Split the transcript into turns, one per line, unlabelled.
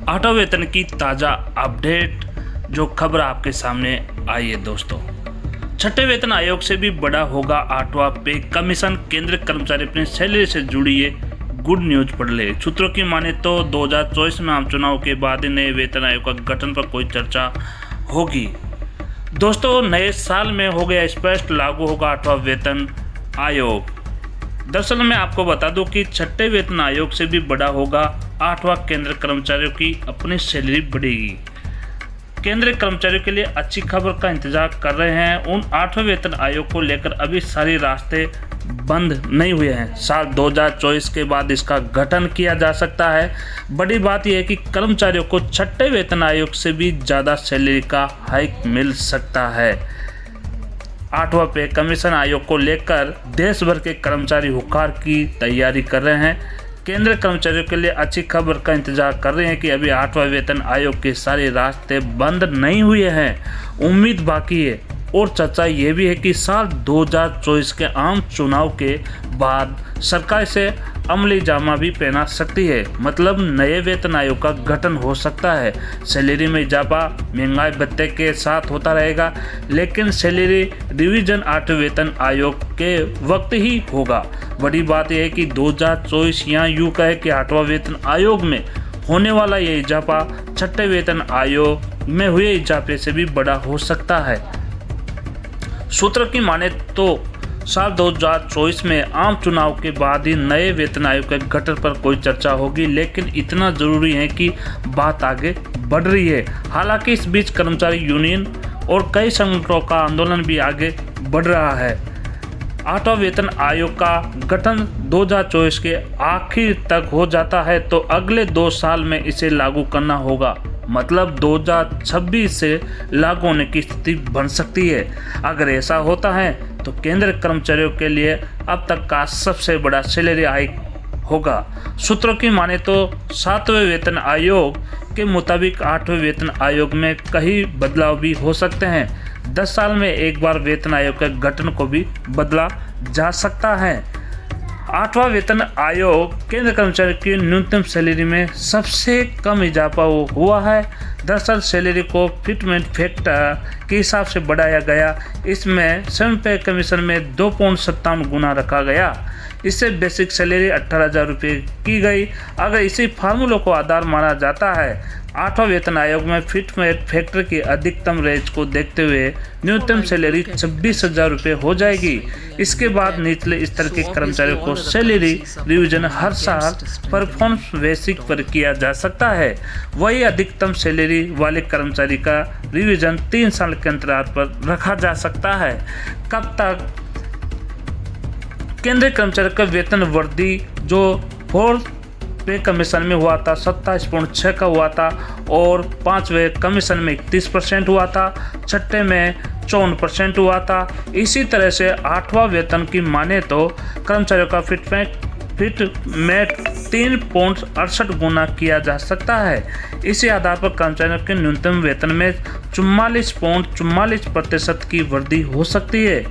आठवां वेतन की ताज़ा अपडेट जो खबर आपके सामने आई है दोस्तों। छठे वेतन आयोग से भी बड़ा होगा आठवां पे कमीशन। केंद्र कर्मचारी अपनी सैलरी से जुड़ी ये गुड न्यूज पढ़ ले। सूत्रों की माने तो 2024 में आम चुनाव के बाद ही नए वेतन आयोग का गठन पर कोई चर्चा होगी। दोस्तों, नए साल में हो गया स्पष्ट, लागू होगा आठवां वेतन आयोग। दरअसल मैं आपको बता दूं कि छठे वेतन आयोग से भी बड़ा होगा आठवां। केंद्र कर्मचारियों की अपनी सैलरी बढ़ेगी। केंद्रीय कर्मचारियों के लिए अच्छी खबर का इंतजार कर रहे हैं। उन आठवें वेतन आयोग को लेकर अभी सारे रास्ते बंद नहीं हुए हैं। साल 2024 के बाद इसका गठन किया जा सकता है। बड़ी बात यह है कि कर्मचारियों को छठे वेतन आयोग से भी ज़्यादा सैलरी का हाइक मिल सकता है। आठवां पे कमीशन आयोग को लेकर देश भर के कर्मचारी हुक्कार की तैयारी कर रहे हैं। केंद्र कर्मचारियों के लिए अच्छी खबर का इंतजार कर रहे हैं कि अभी आठवां वेतन आयोग के सारे रास्ते बंद नहीं हुए हैं, उम्मीद बाकी है। और चर्चा ये भी है कि साल 2024 के आम चुनाव के बाद सरकार से अमली जामा भी पहना सकती है, मतलब नए वेतन आयोग का गठन हो सकता है। सैलरी में इजाफा महंगाई भत्ते के साथ होता रहेगा, लेकिन सैलरी रिवीजन आठवें वेतन आयोग के वक्त ही होगा। बड़ी बात यह है कि 2024 यहाँ यूँ कहे कि आठवां वेतन आयोग में होने वाला ये इजाफा छठे वेतन आयोग में हुए इजाफे से भी बड़ा हो सकता है। सूत्रों की माने तो साल 2024 में आम चुनाव के बाद ही नए वेतन आयोग के गठन पर कोई चर्चा होगी, लेकिन इतना जरूरी है कि बात आगे बढ़ रही है। हालांकि इस बीच कर्मचारी यूनियन और कई संगठनों का आंदोलन भी आगे बढ़ रहा है। आठवां वेतन आयोग का गठन 2024 के आखिर तक हो जाता है तो अगले 2 साल में इसे लागू करना होगा, मतलब 2026 से लागू होने की स्थिति बन सकती है। अगर ऐसा होता है तो केंद्र कर्मचारियों के लिए अब तक का सबसे बड़ा सैलरी हाइक होगा। सूत्रों की माने तो 7वें वेतन आयोग के मुताबिक 8वें वेतन आयोग में कई बदलाव भी हो सकते हैं। 10 साल में एक बार वेतन आयोग के गठन को भी बदला जा सकता है। आठवां वेतन आयोग केंद्र कर्मचारी की न्यूनतम सैलरी में सबसे कम इजाफा हुआ है। दरअसल सैलरी को फिटमेंट फैक्टर के हिसाब से बढ़ाया गया। इसमें स्वयं पे कमीशन में 2.57 गुना रखा गया। इससे बेसिक सैलरी 18,000 रुपये की गई। अगर इसी फार्मूले को आधार माना जाता है, आठवां वेतन आयोग में फिटमेंट फैक्टर की अधिकतम रेंज को देखते हुए न्यूनतम सैलरी 26,000 रुपये हो जाएगी। इसके बाद निचले स्तर के कर्मचारियों को सैलरी रिवीजन हर साल परफॉर्मेंस बेसिक पर किया जा सकता है। वही अधिकतम सैलरी वाले कर्मचारी का रिवीजन 3 साल के अंतराल पर रखा जा सकता है। कब तक? केंद्रीय कर्मचारी का वेतन वृद्धि जो 4th पे कमीशन में हुआ था 27.6 का हुआ था, और 5वें कमीशन में 31% हुआ था, छठे में 54% हुआ था। इसी तरह से आठवां वेतन की माने तो कर्मचारियों का फिटमेंट 3.68 गुना किया जा सकता है। इसी आधार पर कर्मचारियों के न्यूनतम वेतन में 44.44% की वृद्धि हो सकती है।